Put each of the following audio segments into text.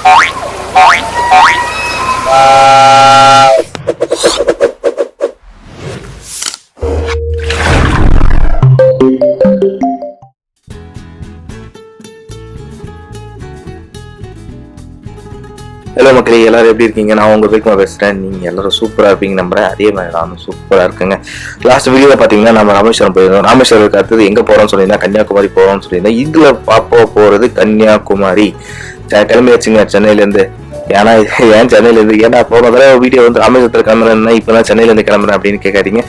Hello மக்களே, எல்லாரும் எப்படி இருக்கீங்க? நான் உங்க வீட்டுக்கு பேசுறேன். நீங்க எல்லாரும் சூப்பரா இருப்பீங்க நம்புறேன். அதே மாதிரி நானும் சூப்பரா இருக்குங்க. லாஸ்ட் வீடியோல பாத்தீங்கன்னா நம்ம ராமேஸ்வரம் போயிருந்தோம். ராமேஸ்வரத்துக்கு அடுத்தது எங்க போறோம்னு சொல்லியிருந்தா கன்னியாகுமரி போறோம்னு சொல்லியிருந்தேன். இதுல போறது கன்னியாகுமரி. கிளம்பியாச்சுங்க சென்னையில இருந்து. ஏன்னா ஏன் சென்னையில இருந்து, ஏன்னா போன தடவை வீடியோ வந்து ராமேஸ்வரத்துல கிளம்புறேன்னா இப்பதான் சென்னையில இருந்து கிளம்புறேன் அப்படின்னு கேட்காதீங்க.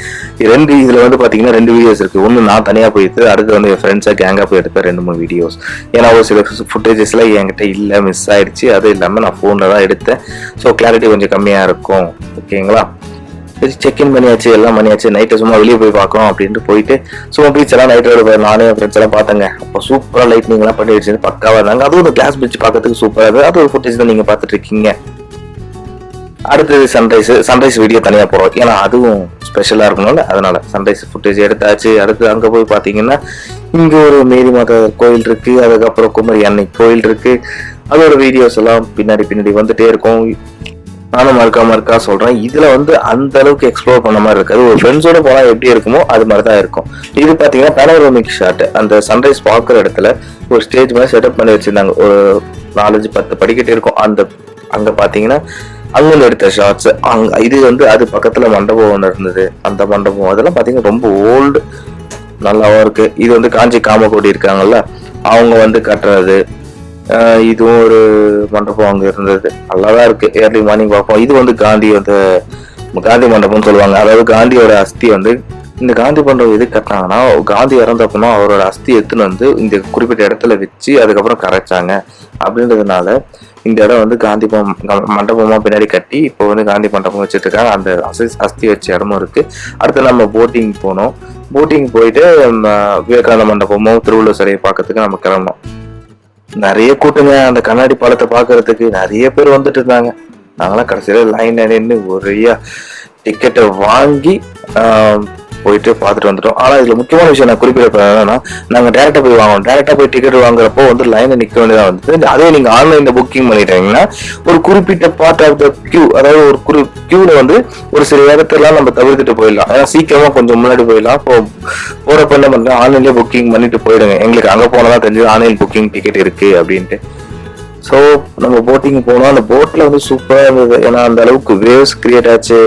இதுல வந்து பாத்தீங்கன்னா 2 வீடியோஸ் இருக்கு. ஒன்னு நான் தனியா போயிட்டு, அடுத்து வந்து என் ஃப்ரெண்ட்ஸா கேங்கா போய் எடுத்தேன் 2-3 வீடியோஸ். ஏன்னா ஒரு சில ஃபுட்டேஜஸ்ல என்கிட்ட இல்ல, மிஸ் ஆயிடுச்சு. அது இல்லாம நான் போன்ல தான் எடுத்தேன். ஸோ கிளாரிட்டி கொஞ்சம் கம்மியா இருக்கும். ஓகேங்களா? செக்இன் பண்ணியாச்சு, எல்லாம் பண்ணியாச்சு. நைட்டு சும்மா வெளியே போய் பார்க்கணும் அப்படின்ட்டு போயிட்டு சும்மா பீச் எல்லாம் நைட்டோட நானே ஃப்ரெண்ட்ஸ் எல்லாம் பார்த்தாங்க. அப்போ சூப்பரா லைட்னிங் எல்லாம் பண்ணி வச்சு பக்காவா இருந்தாங்க. அதுவும் ஒரு கிளாஸ் பீச் பார்க்கறதுக்கு சூப்பரா இருந்தது. அது ஒரு ஃபுட்டேஜ் தான் நீங்க பார்த்துட்டு இருக்கீங்க. அடுத்தது சன்ரைஸ் வீடியோ தனியா போறோம். ஏன்னா அதுவும் ஸ்பெஷலா இருக்கணும்ல, அதனால சன்ரைஸ் ஃபுட்டேஜ் எடுத்தாச்சு. அடுத்து அங்க போய் பாத்தீங்கன்னா இங்க ஒரு மேரி மாதா கோயில் இருக்கு, அதுக்கப்புறம் குமரி அன்னை கோயில் இருக்கு. அதோட வீடியோஸ் எல்லாம் பின்னாடி வந்துட்டே இருக்கும். நானும் மறுக்கா சொல்றேன். இதுல வந்து அந்த அளவுக்கு எக்ஸ்ப்ளோர் பண்ண மாதிரி இருக்காது. ஒரு ஃப்ரெண்ட்ஸோட போனா எப்படி இருக்குமோ அது மாதிரிதான் இருக்கும். இது பாத்தீங்கன்னா பேனோராமிக் ஷாட். அந்த சன்ரைஸ் பாக்குற இடத்துல ஒரு ஸ்டேஜ் மாதிரி செட்டப் பண்ணி வச்சிருந்தாங்க. ஒரு 4-10 படிக்கட்டு இருக்கும். அங்க பாத்தீங்கன்னா அங்கிருந்து எடுத்த ஷார்ட்ஸ். இது வந்து அது பக்கத்துல மண்டபம் ஒன்று இருந்தது. அந்த மண்டபம் அதெல்லாம் பாத்தீங்கன்னா ரொம்ப ஓல்டு, நல்லாவும் இருக்கு. இது வந்து காஞ்சி காமக்கோடி இருக்காங்கல்ல, அவங்க வந்து கட்டுறது. இதுவும் ஒரு மண்டபம் அங்க இருந்தது, நல்லாதான் இருக்கு. ஏர்லி மார்னிங் பார்ப்போம். இது வந்து காந்தி மண்டபம்னு சொல்லுவாங்க. அதாவது காந்தியோட அஸ்தி வந்து இந்த காந்தி மண்டபம் எது கட்டினாங்கன்னா, காந்தி இறந்தப்போ அவரோட அஸ்தி எடுத்துன்னு வந்து இந்த குறிப்பிட்ட இடத்துல வச்சு அதுக்கப்புறம் கரைச்சாங்க. அப்படின்றதுனால இந்த இடம் வந்து காந்தி மண்டபமா பின்னாடி கட்டி இப்போ வந்து காந்தி மண்டபம் வச்சுட்டு இருக்காங்க. அந்த அஸ்தி வச்ச இடமும் இருக்கு. அடுத்து நம்ம போட்டிங் போனோம். போட்டிங் போயிட்டு விவேகானந்த மண்டபமும் திருவள்ளுவர் சிலையை பார்க்கறதுக்கு நம்ம கிளம்பணும். நிறைய கூட்டங்க. அந்த கண்ணாடி பாலத்தை பாக்குறதுக்கு நிறைய பேர் வந்துட்டு இருந்தாங்க. நாங்களாம் கடைசியில லைன்ல நின்று ஒரேயா டிக்கெட்டை வாங்கி போயிட்டு பார்த்துட்டு வந்துட்டோம். ஆனா இதுல முக்கியமான விஷயம் நான் குறிப்பிட என்னன்னா, நாங்க டேரக்டா போய் வாங்கணும். டேரக்டா போய் டிக்கெட் வாங்குறப்போ வந்து லைன்ல நிக்க வேண்டியதா வந்து, அதே நீங்க ஆன்லைன்ல புக்கிங் பண்ணிட்டீங்கன்னா ஒரு குறிப்பிட்ட பார்ட் ஆஃப் த கியூ, அதாவது ஒரு கியூல வந்து ஒரு சில இடத்தெல்லாம் நம்ம தவிர்த்துட்டு போயிடலாம். ஏன்னா சீக்கிரமா கொஞ்சம் முன்னாடி போயிடலாம். இப்போ போறப்ப என்ன பண்றேன், ஆன்லைன்லயே புக்கிங் பண்ணிட்டு போயிடுங்க. எங்களுக்கு அங்க போனதான் தெரிஞ்சது ஆன்லைன் புக்கிங் டிக்கெட் இருக்கு அப்படின்ட்டு. ஸோ நம்ம போட்டிங் போனோம். அந்த போட்ல வந்து சூப்பரா இருந்தது. ஏன்னா அந்த அளவுக்கு வேவ்ஸ் கிரியேட் ஆச்சு.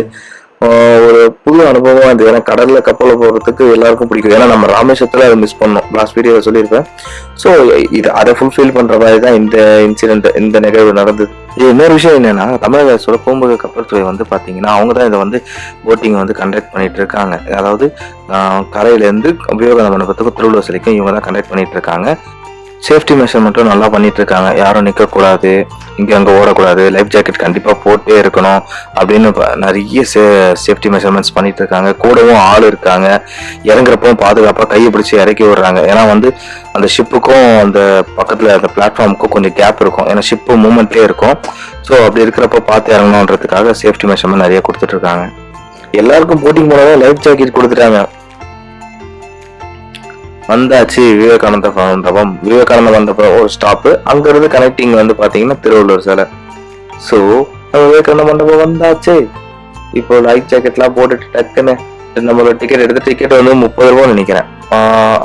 ஒரு புது அனுபவமா இருந்தது. ஏன்னா கடல்ல கப்பல போறதுக்கு எல்லாருக்கும் பிடிக்கும். ஏன்னா நம்ம ராமேஸ்வரத்துல அதை மிஸ் பண்ணோம். லாஸ்ட் வீடியோல சொல்லியிருப்பேன். ஸோ அதை ஃபுல்ஃபில் பண்ற மாதிரி தான் இந்த இன்சிடென்ட், இந்த நிகழ்வு நடந்தது. இன்னொரு விஷயம் என்னன்னா, தமிழக அரசோட பூம்புகை கப்பல் துறை வந்து பாத்தீங்கன்னா அவங்க தான் இதை வந்து போட்டிங் வந்து கண்டக்ட் பண்ணிட்டு இருக்காங்க. அதாவது கரையில இருந்து விவேகானந்த மண்டபத்துக்கும் திருவள்ளுவர் சிலைக்கும் இவங்க தான் கண்டக்ட் பண்ணிட்டு இருக்காங்க. சேஃப்டி மெஷர்மெண்ட்டும் நல்லா பண்ணிட்டு இருக்காங்க. யாரும் நிக்க கூடாது, இங்க அங்க ஓடக்கூடாது, லைஃப் ஜாக்கெட் கண்டிப்பா போட்டே இருக்கணும் அப்படின்னு நிறைய சேஃப்டி மெஷர்மெண்ட்ஸ் பண்ணிட்டு இருக்காங்க. கூடவும் ஆள் இருக்காங்க. இறங்குறப்போ பாதுகாப்பா கையை பிடிச்சி இறக்கி விடுறாங்க. ஏன்னா வந்து அந்த ஷிப்புக்கும் அந்த பக்கத்துல அந்த பிளாட்ஃபார்முக்கும் கொஞ்சம் கேப் இருக்கும். ஏன்னா ஷிப்பு மூவ்மெண்ட்லேயே இருக்கும். ஸோ அப்படி இருக்கிறப்ப பார்த்து இறங்கணுன்றதுக்காக சேஃப்டி மெஷர்மெண்ட் நிறைய கொடுத்துட்டு இருக்காங்க. எல்லாருக்கும் போட்டிங் போனதா லைஃப் ஜாக்கெட் கொடுத்துட்டாங்க. வந்தாச்சு விவேகானந்த மண்டபம் ஒரு ஸ்டாப்பு. அங்க இருந்து கனெக்டிங் வந்து பாத்தீங்கன்னா திருவள்ளுவர் சிலை. ஸோ விவேகானந்த மண்டபம் வந்தாச்சு. இப்போ லைஃப் ஜாக்கெட்லாம் போட்டுட்டு டக்குன்னு நம்மளோட டிக்கெட் எடுத்து, டிக்கெட் வந்து 30 ரூபான்னு நினைக்கிறேன்.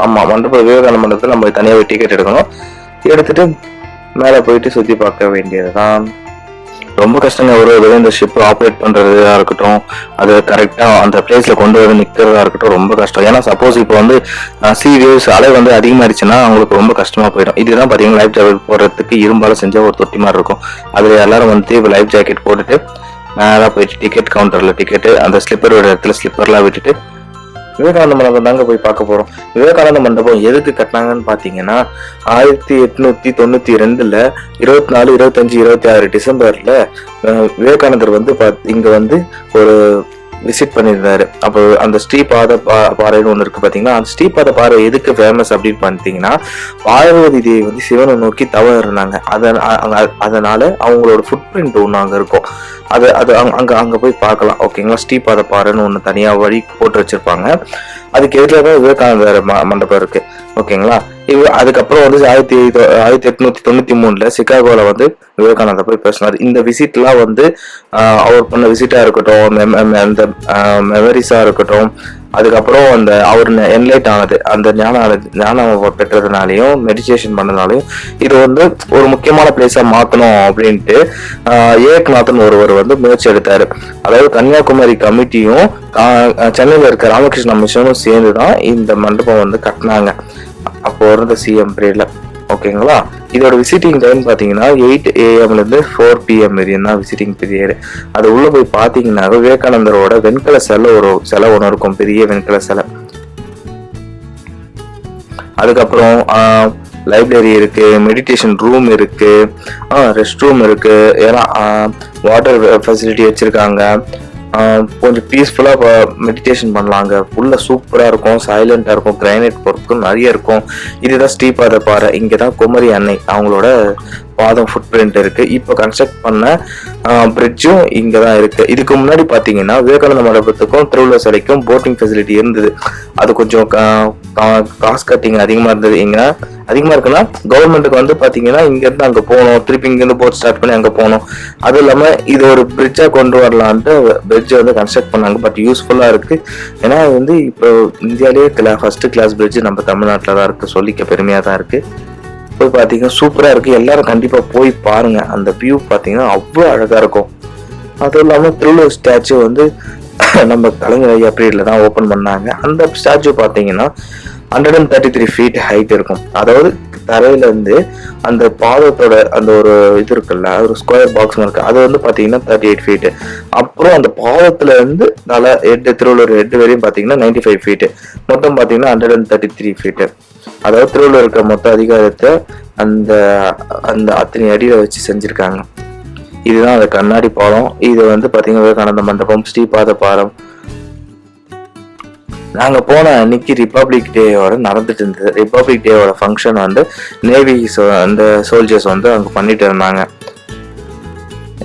ஆமா, விவேகானந்த மண்டபத்தில் நம்ம தனியாக டிக்கெட் எடுக்கணும். எடுத்துட்டு மேலே போயிட்டு சுத்தி பார்க்க வேண்டியதுதான். ரொம்ப கஷ்டங்க. ஒரு இந்த ஷிப் ஆப்ரேட் பண்றதா இருக்கட்டும், அது கரெக்டா அந்த பிளேஸ்ல கொண்டு வந்து நிக்கிறதா இருக்கட்டும், ரொம்ப கஷ்டம். ஏன்னா சப்போஸ் இப்போ வந்து சி வேவ்ஸ் அலை வந்து அதிகமாயிடுச்சுன்னா அவங்களுக்கு ரொம்ப கஷ்டமா போயிடும். இதுதான் பாத்தீங்கன்னா லைஃப் ஜாக்கெட் போடுறதுக்கு இரும்பால செஞ்ச ஒரு தொட்டி மாதிரி இருக்கும். அதுல எல்லாரும் வந்து இப்போ லைஃப் ஜாக்கெட் போட்டுட்டு மேலே போயிட்டு டிக்கெட் கவுண்டர்ல டிக்கெட்டு, அந்த ஸ்லிப்பரோட இடத்துல ஸ்லிப்பர்லாம் விட்டுட்டு விவேகானந்த மண்டபம் தாங்க போய் பார்க்க போறோம். விவேகானந்த மண்டபம் எதுக்கு கட்டினாங்கன்னு பாத்தீங்கன்னா 1892 24, 25, 26 டிசம்பர்ல விவேகானந்தர் வந்து இங்க வந்து ஒரு விசிட் பண்ணியிருந்தாரு. அப்போ அந்த ஸ்ரீபாத பாறைன்னு ஒண்ணு இருக்கு பாத்தீங்கன்னா, அந்த ஸ்ரீபாத பாறை எதுக்கு ஃபேமஸ் அப்படின்னு பாத்தீங்கன்னா, பார்வதி தேவி வந்து சிவனை நோக்கி தவம் இருந்தாங்க. அதனால அவங்களோட ஃபுட் பிரிண்ட் ஒண்ணு அங்க இருக்கும். அது அங்க போய் பார்க்கலாம். ஓகேங்களா? ஸ்ரீபாத பாறைன்னு ஒண்ணு தனியா வழி போட்டு வச்சிருப்பாங்க. அதுக்கு எதிராக விவேகானந்தர் மண்டபம் இருக்கு. ஓகேங்களா. அதுக்கப்புறம் வந்து 1893 சிகாகோல வந்து விவேகானந்தா போய் பேசினார். இந்த விசிட்லாம் வந்து அவர் பண்ண விசிட்டா இருக்கட்டும், அந்த மெமரிஸா இருக்கட்டும், அதுக்கப்புறம் அந்த அவர் என்லைட் ஆனது, அந்த ஞானம் பெற்றதுனாலையும் மெடிடேஷன் பண்ணதுனாலையும் இது வந்து ஒரு முக்கியமான பிளேஸா மாத்தணும் அப்படின்ட்டு ஏக்நாதன் ஒருவர் வந்து முயற்சி எடுத்தாரு. அதாவது கன்னியாகுமரி கமிட்டியும் சென்னையில இருக்க ராமகிருஷ்ண மிஷனும் சேர்ந்துதான் இந்த மண்டபம் வந்து கட்டினாங்க அப்போ இருந்த சிஎம் பீரியட்ல. ஓகேங்களா. இதோட விசிட்டிங் டைம் பாத்தீங்கன்னா 8 AM இருந்து 4 PM வரையும் தான் விசிட்டிங் பீரியட். அது உள்ள போய் பாத்தீங்கன்னா விவேகானந்தரோட வெண்கல சிலை ஒன்று இருக்கும், பெரிய வெண்கல சிலை. அதுக்கப்புறம் லைப்ரரி இருக்கு, மெடிடேஷன் ரூம் இருக்கு, ரெஸ்ட் ரூம் இருக்கு, ஏன்னா வாட்டர் ஃபெசிலிட்டி வச்சிருக்காங்க. கொஞ்சம் பீஸ்ஃபுல்லாக மெடிடேஷன் பண்ணலாங்க. உள்ள சூப்பராக இருக்கும், சைலண்டாக இருக்கும், கிரானைட் ஒர்க்கும் நிறைய இருக்கும். இதுதான் ஸ்ரீபாத பாறை. இங்கே தான் குமரி அன்னை அவங்களோட பாதம் ஃபுட் பிரிண்ட் இருக்கு. இப்போ கன்ஸ்ட்ரக்ட் பண்ண பிரிட்ஜும் இங்கே தான் இருக்கு. இதுக்கு முன்னாடி பார்த்தீங்கன்னா விவேகானந்த மண்டபத்துக்கும் திருவள்ளுவர் சிலைக்கும் போட்டிங் ஃபெசிலிட்டி இருந்தது. அது கொஞ்சம் காஸ்ட் கட்டிங் அதிகமாக இருந்தது. இங்கே அதிகமாக இருக்குன்னா கவர்மெண்ட்டுக்கு வந்து பார்த்தீங்கன்னா இங்கேருந்து அங்கே போகணும், திருப்பி இங்கேருந்து போட் ஸ்டார்ட் பண்ணி அங்கே போகணும். அதுவும் இல்லாமல் இது ஒரு பிரிட்ஜாக கொண்டு வரலான்ட்டு பிரிட்ஜை வந்து கன்ஸ்ட்ரக்ட் பண்ணாங்க. பட் யூஸ்ஃபுல்லாக இருக்குது. ஏன்னா வந்து இப்போ இந்தியாவிலேயே ஃபர்ஸ்ட் கிளாஸ் பிரிட்ஜ் நம்ம தமிழ்நாட்டில் தான் இருக்குது, சொல்லிக்க பெருமையாக தான் இருக்குது. போய் பார்த்தீங்கன்னா சூப்பராக இருக்குது. எல்லாரும் கண்டிப்பாக போய் பாருங்க. அந்த வியூ பார்த்தீங்கன்னா அவ்வளோ அழகாக இருக்கும். அதுவும் இல்லாமல் திருவள்ளுவர் ஸ்டாச்சு வந்து நம்ம கலைஞர் ஐயா பீரியட்ல தான் ஓப்பன் பண்ணாங்க. அந்த ஸ்டாச்சு பார்த்தீங்கன்னா 133 feet ஹைட் இருக்கும். அதாவது தரையில இருந்து அந்த பாதத்தோட அந்த ஒரு இது இருக்குல்ல, ஒரு ஸ்கொயர் பாக்ஸ் இருக்கு, அது வந்து பாத்தீங்கன்னா 38 feet. அப்புறம் அந்த பாதத்துல இருந்து திருவள்ளுவர் ஹெட் வரையும் பாத்தீங்கன்னா 95 feet. மொத்தம் பாத்தீங்கன்னா 133 feet. அதாவது திருவள்ளுவர் இருக்க மொத்த அதிகாரத்தை அந்த அந்த அத்தனை அடியில வச்சு செஞ்சிருக்காங்க. இதுதான் அந்த கண்ணாடி பாலம். இது வந்து பாத்தீங்கன்னா விவேகானந்த மண்டபம், ஸ்ரீபாத பாலம். நாங்க போன அன்னைக்கு ரிபப்ளிக் டேவோட நடந்துட்டு இருந்தது. ரிபப்ளிக் டேவோட ஃபங்க்ஷன் வந்து நேவி அந்த சோல்ஜர்ஸ் வந்து அங்க பண்ணிட்டு இருந்தாங்க.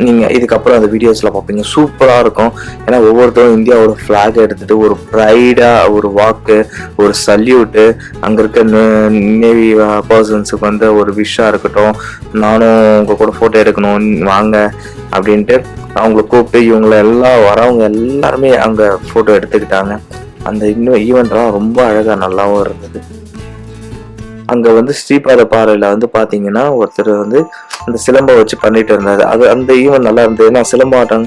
நீங்க இதுக்கப்புறம் அந்த வீடியோஸ்ல பார்ப்பீங்க, சூப்பரா இருக்கும். ஏன்னா ஒவ்வொருத்தரும் இந்தியாவோட பிளாக் எடுத்துட்டு ஒரு ப்ரைடா ஒரு வாக்கு, ஒரு சல்யூட்டு, அங்க இருக்க நேவி பர்சன்ஸுக்கு வந்து ஒரு விஷா இருக்கட்டும், நானும் உங்க கூட போட்டோ எடுக்கணும் வாங்க அப்படின்ட்டு அவங்கள கூப்பிட்டு இவங்களை எல்லாம் வரவங்க எல்லாருமே அங்க போட்டோ எடுத்துக்கிட்டாங்க. அந்த ஈவெண்ட்லாம் ரொம்ப அழகா நல்லாவும் இருந்தது. அங்க வந்து ஸ்ரீபாத பாறையில வந்து பாத்தீங்கன்னா ஒருத்தர் வந்து அந்த சிலம்பை வச்சு பண்ணிட்டு இருந்தாரு. அது அந்த ஈவெண்ட் நல்லா இருந்தது. ஏன்னா சிலம்பாட்டம்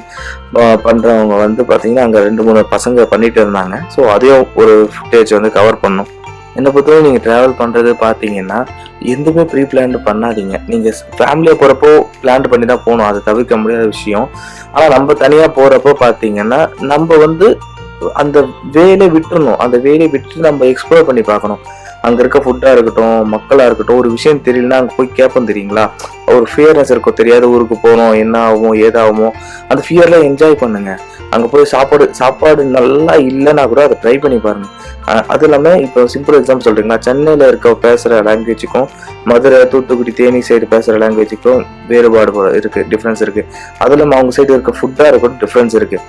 பண்றவங்க வந்து பாத்தீங்கன்னா அங்க 2-3 பசங்க பண்ணிட்டு இருந்தாங்க. ஸோ அதையும் ஒரு ஃபுட்டேஜ் வந்து கவர் பண்ணும். என்னை பொறுத்தவரை நீங்க டிராவல் பண்றது பாத்தீங்கன்னா எதுவுமே ப்ரீ பிளான் பண்ணாதீங்க. நீங்க ஃபேமிலியா போறப்போ பிளான் பண்ணி தான் போகணும், அது தவிர்க்க முடியாத விஷயம். ஆனா நம்ம தனியா போறப்போ பாத்தீங்கன்னா நம்ம வந்து அந்த வேலையை விட்டுறணும். அந்த வேலையை விட்டு நம்ம எக்ஸ்ப்ளோர் பண்ணி பார்க்கணும். அங்க இருக்க ஃபுட்டா இருக்கட்டும், மக்களா இருக்கட்டும், ஒரு விஷயம் தெரியலன்னா அங்க போய் கேட்போம் தெரியுங்களா, ஒரு ஃபியர்னஸ் இருக்கும். தெரியாத ஊருக்கு போகணும், என்ன ஆகுமோ ஏதாகுமோ, அந்த ஃபியர்ல என்ஜாய் பண்ணுங்க. அங்க போய் சாப்பாடு நல்லா இல்லைன்னா கூட அதை ட்ரை பண்ணி பாருங்க. அது இல்லாம இப்போ சிம்பிள் எக்ஸாம்பிள் சொல்றீங்களா, சென்னையில இருக்க பேசுற லாங்குவேஜுக்கும் மதுரை, தூத்துக்குடி, தேனி சைடு பேசுற லாங்குவேஜுக்கும் வேறுபாடு இருக்கு, டிஃப்ரென்ஸ் இருக்கு. அது இல்லாம அவங்க சைடு இருக்க ஃபுட்டா இருக்கட்டும் டிஃப்ரென்ஸ் இருக்கு.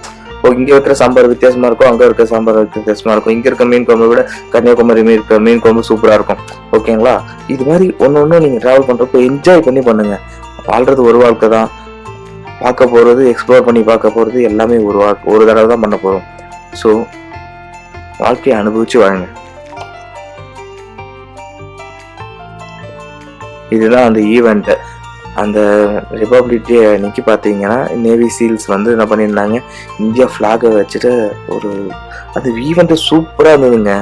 இங்க இருக்கிற சாம்பார் வித்தியாசமா இருக்கும், அங்க இருக்க சாம்பார் வித்தியாசமா இருக்கும். இங்க இருக்க மீன் குழம்பு விட கன்னியாகுமரி மீன் குழம்பு சூப்பரா இருக்கும். ஓகேங்களா. இது மாதிரி ஒன்னு நீங்க டிராவல் பண்றப்போ என்ஜாய் பண்ணி பண்ணுங்க. வாழ்றது ஒரு வாழ்க்கை தான். பார்க்க போறது, எக்ஸ்ப்ளோர் பண்ணி பார்க்க போறது எல்லாமே ஒரு தடவை தான் பண்ண போறோம். ஸோ வாழ்க்கையை அனுபவிச்சு வாழுங்க. இதுதான் அந்த ஈவெண்ட். அந்த ரிபப்ளிக் டே அன்னைக்கு பார்த்தீங்கன்னா நேவி சீல்ஸ் வந்து என்ன பண்ணியிருந்தாங்க, இந்தியா ஃப்ளாகை வச்சுட்டு ஒரு அந்த ஈவெண்ட்டு சூப்பராக இருந்ததுங்க.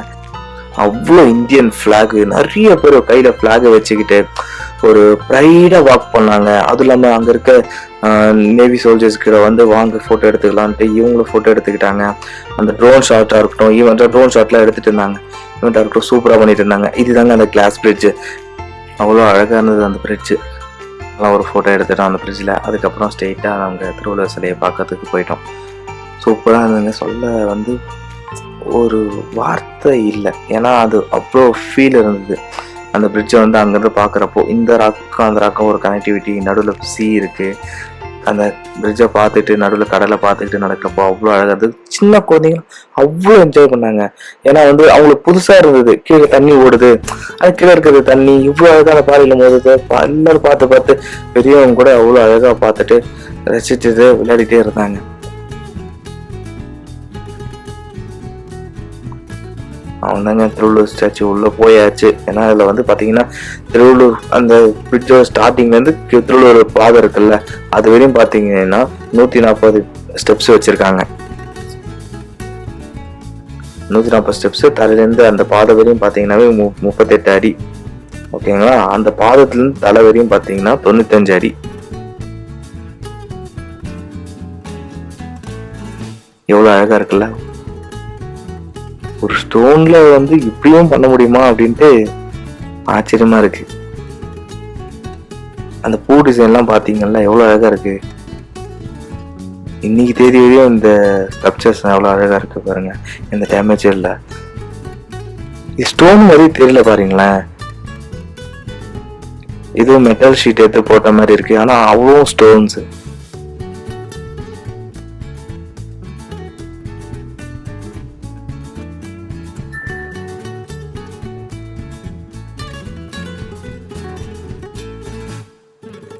அவ்வளோ இந்தியன் ஃப்ளாகு, நிறைய பேர் கையில் ஃப்ளாகை வச்சுக்கிட்டு ஒரு ப்ரைடாக வாக் பண்ணாங்க. அதுவும் இல்லாமல் அங்கே இருக்க நேவி சோல்ஜர்ஸ் கிட்ட வந்து வாங்க ஃபோட்டோ எடுத்துக்கலான்ட்டு இவங்களும் ஃபோட்டோ எடுத்துக்கிட்டாங்க. அந்த ட்ரோன் ஷாட்டாக இருக்கட்டும், ட்ரோன் ஷாட்லாம் எடுத்துகிட்டு இருந்தாங்க. ஈவெண்ட்டாக இருக்கட்டும் சூப்பராக பண்ணிட்டு இருந்தாங்க. இதுதாங்க அந்த கிளாஸ் பிரிட்ஜு. அவ்வளோ அழகாக இருந்தது அந்த பிரிட்ஜு. ஒரு ஃபோட்டோ எடுத்துட்டோம் அந்த பிரிட்ஜில். அதுக்கப்புறம் ஸ்ட்ரெயிட்டாக நாங்கள் திருவள்ளுவர் சிலையை பார்க்கறதுக்கு போயிட்டோம். சூப்பராக இருந்ததுங்க. சொல்ல வந்து ஒரு வார்த்தை இல்லை, ஏன்னா அது அவ்வளோ ஃபீல் இருந்தது. அந்த பிரிட்ஜை வந்து அங்கேருந்து பார்க்குறப்போ இந்த ராக்கும் அந்த ராக்கும் ஒரு கனெக்டிவிட்டி, நடுவில் சி இருக்குது, அந்த பிரிட்ஜை பார்த்துட்டு நடுவில் கடலை பார்த்துக்கிட்டு நடக்கிறப்போ அவ்வளோ அழகாக இருந்தது. சின்ன குழந்தைங்க அவ்வளோ என்ஜாய் பண்ணாங்க. ஏன்னா வந்து அவங்களுக்கு புதுசாக இருந்தது, கீழே தண்ணி ஓடுது, அது கீழே இருக்கிறது தண்ணி இவ்வளோ அழகான பாறையில் மோதுது. எல்லாரும் பார்த்து பெரியவங்க கூட அவ்வளோ அழகாக பார்த்துட்டு ரசிச்சுட்டு விளையாடிட்டே இருந்தாங்க. அவன் தாங்க திருவள்ளூர் ஸ்டாச்சு உள்ளே போயாச்சு. ஏன்னா அதில் வந்து பார்த்தீங்கன்னா திருவள்ளூர் அந்த பிரிட்ஜோட ஸ்டார்டிங்லேருந்து திருவள்ளூர் பாதை இருக்குல்ல, அது வரையும் பார்த்தீங்கன்னா 140 ஸ்டெப்ஸ் வச்சுருக்காங்க. 140 ஸ்டெப்ஸ் தலையிலேருந்து அந்த பாதை வரையும் பார்த்தீங்கன்னாவே 38 அடி. ஓகேங்களா? அந்த பாதத்துலேருந்து தலை வரையும் பார்த்தீங்கன்னா 95 அடி. எவ்வளோ அழகாக இருக்குல்ல. ஒரு ஸ்டோன்ல வந்து இப்படியும் பண்ண முடியுமா அப்படின்ட்டு ஆச்சரியமா இருக்கு. அந்த பூ டிசைன்லாம் பார்த்தீங்கன்னா எவ்வளோ அழகா இருக்கு. இன்னைக்கு தேதி வரையும் இந்த ஸ்கல்ப்சர்ஸ் எவ்வளோ அழகா இருக்கு பாருங்க. இந்த டேமேஜ் இல்லை, ஸ்டோன் மாதிரி தெரியல பாருங்களேன். இதுவும் மெட்டல் ஷீட் எடுத்து போட்ட மாதிரி இருக்கு, ஆனா அவ்வளோ ஸ்டோன்ஸ்.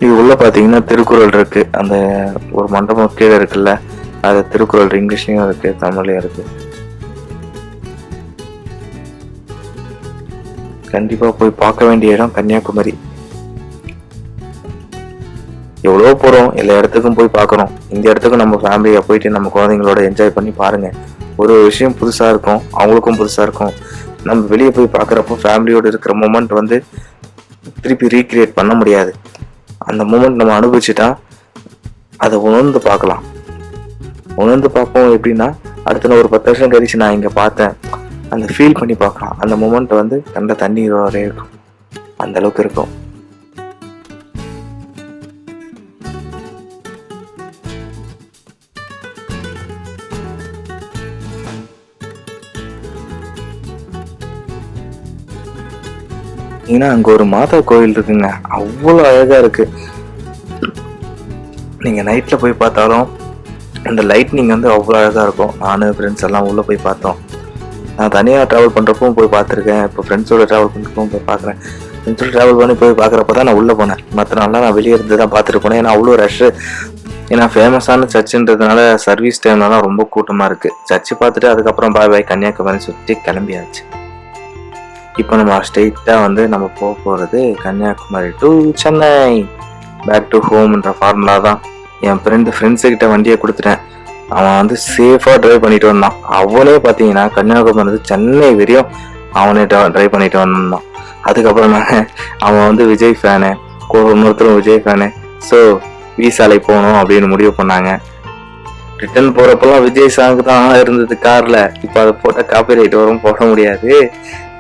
இது உள்ள பாத்தீங்கன்னா திருக்குறள் இருக்கு. அந்த ஒரு மண்டபம் கீழே இருக்குல்ல, அது திருக்குறள் இங்கிலீஷ்லயும் இருக்கு, தமிழ்லயும் இருக்கு. கண்டிப்பா போய் பார்க்க வேண்டிய இடம் கன்னியாகுமரி. எவ்வளோ போறோம், எல்லா இடத்துக்கும் போய் பார்க்கறோம். இந்த இடத்துக்கும் நம்ம ஃபேமிலியா போயிட்டு நம்ம குழந்தைங்களோட என்ஜாய் பண்ணி பாருங்க. ஒரு விஷயம் புதுசா இருக்கும், அவங்களுக்கும் புதுசா இருக்கும். நம்ம வெளியே போய் பார்க்குறப்போ ஃபேமிலியோட இருக்கிற மூமெண்ட் வந்து திருப்பி ரீக்ரியேட் பண்ண முடியாது. அந்த மூமெண்ட் நம்ம அனுபவிச்சுட்டா அதை உணர்ந்து பார்க்கலாம். உணர்ந்து பார்ப்போம் எப்படின்னா, அடுத்த ஒரு 10 வருஷம் கழிச்சு நான் இங்கே பார்த்தேன் அந்த ஃபீல் பண்ணி பார்க்கலாம். அந்த மூமெண்ட் வந்து கண்ட தண்ணீர் வரைய இருக்கும், அந்த அளவுக்கு இருக்கும். ஏன்னா அங்க ஒரு மாதா கோயில் இருக்குங்க, அவ்வளோ அழகா இருக்கு. நீங்க நைட்ல போய் பார்த்தாலும் அந்த லைட்னிங் வந்து அவ்வளோ அழகா இருக்கும். நானும் ஃப்ரெண்ட்ஸ் எல்லாம் உள்ள போய் பார்த்தோம். நான் தனியாக ட்ராவல் பண்றப்பவும் போய் பார்த்துருக்கேன், இப்போ ஃப்ரெண்ட்ஸோட ட்ராவல் பண்றப்பவும் போய் பார்க்குறேன். ஃப்ரெண்ட்ஸோட ட்ராவல் பண்ணி போய் பார்க்குறப்ப தான் நான் உள்ள போனேன். மற்ற நாள்லாம் நான் வெளியே இருந்து தான் பார்த்துட்டு போனேன். ஏன்னா அவ்வளோ ரஷ்ஷு. ஏன்னா ஃபேமஸான சர்ச்சுன்றதுனால சர்வீஸ் டைம்லலாம் ரொம்ப கூட்டமாக இருக்குது. சர்ச்சு பார்த்துட்டு அதுக்கப்புறம் பாய் கன்னியாகுமரி சுற்றி கிளம்பியாச்சு. இப்போ நம்ம ஸ்ட்ரெயிட்டாக வந்து நம்ம போக போகிறது Kanyakumari to Chennai, back to ஹோம்ன்ற ஃபார்முலா தான். என் ஃப்ரெண்ட்ஸுக்கிட்ட வண்டியை கொடுத்துட்டேன். அவன் வந்து சேஃபாக ட்ரைவ் பண்ணிட்டு வந்தான். அவனே பார்த்தீங்கன்னா கன்னியாகுமரி சென்னை வரையும் அவனே ட்ரைவ் பண்ணிட்டு வந்தான். அதுக்கப்புறம் அவன் வந்து விஜய் ஃபேனு, இன்னொருத்தரும் விஜய் ஃபேனு. ஸோ வீசாலை போகணும் அப்படின்னு முடிவு பண்ணாங்க. ரிட்டர்ன் போகிறப்பெல்லாம் விஜய் சாங்கு தான் இருந்தது காரில். இப்போ அதை போட்டால் காப்பிரைட் வரும், போட முடியாது.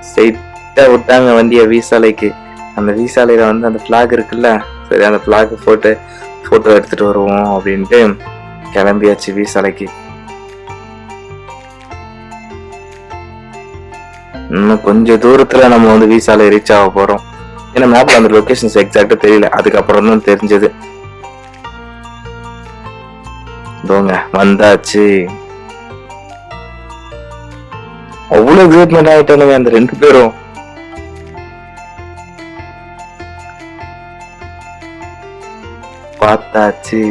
ஸ்ட்ரெயிட்டாக விட்டாங்க வண்டியை வீசாலைக்கு. அந்த வீசாலையில் வந்து அந்த ஃப்ளாக் இருக்குல்ல, சரி அந்த ஃப்ளாக் போட்டு ஃபோட்டோ எடுத்துகிட்டு வருவோம் அப்படின்ட்டு கிளம்பியாச்சு வீசாலைக்கு. இன்னும் கொஞ்சம் தூரத்தில் நம்ம வந்து வீசாலை ரீச் ஆக போகிறோம். ஏன்னா மேப்பில் அந்த லொக்கேஷன்ஸ் எக்ஸாக்டாக தெரியல, அதுக்கப்புறம் தான் தெரிஞ்சது. தோங்க வந்தாச்சு. அவ்வளவு எக்ஸைட்மெண்ட் ஆயிட்டானுங்க அந்த 2 பேரும். பார்த்தாச்சு.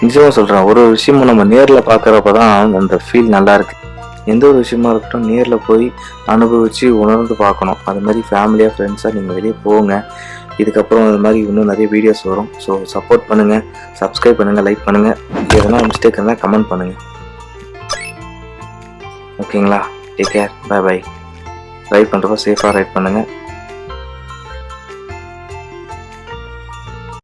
நிஜமா சொல்றேன், ஒரு விஷயமும் நம்ம நேர்ல பாக்குறப்பதான் அந்த ஃபீல் நல்லா இருக்கு. எந்த ஒரு விஷயமா இருக்கட்டும் நேர்ல போய் அனுபவிச்சு உணர்ந்து பார்க்கணும். அது மாதிரி ஃபேமிலியா ஃப்ரெண்ட்ஸா நீங்க வெளியே போங்க. இதுக்கப்புறம் அது மாதிரி இன்னும் நிறைய வீடியோஸ் வரும். ஸோ சப்போர்ட் பண்ணுங்க, சப்ஸ்கிரைப் பண்ணுங்க, லைக் பண்ணுங்க. எதனா மிஸ்டேக் இருந்தால் கமெண்ட் பண்ணுங்க. ஓகேங்களா? Take care, bye bye. Ride பண்ணுறப்ப சேஃபாக ரைட் பண்ணுங்க.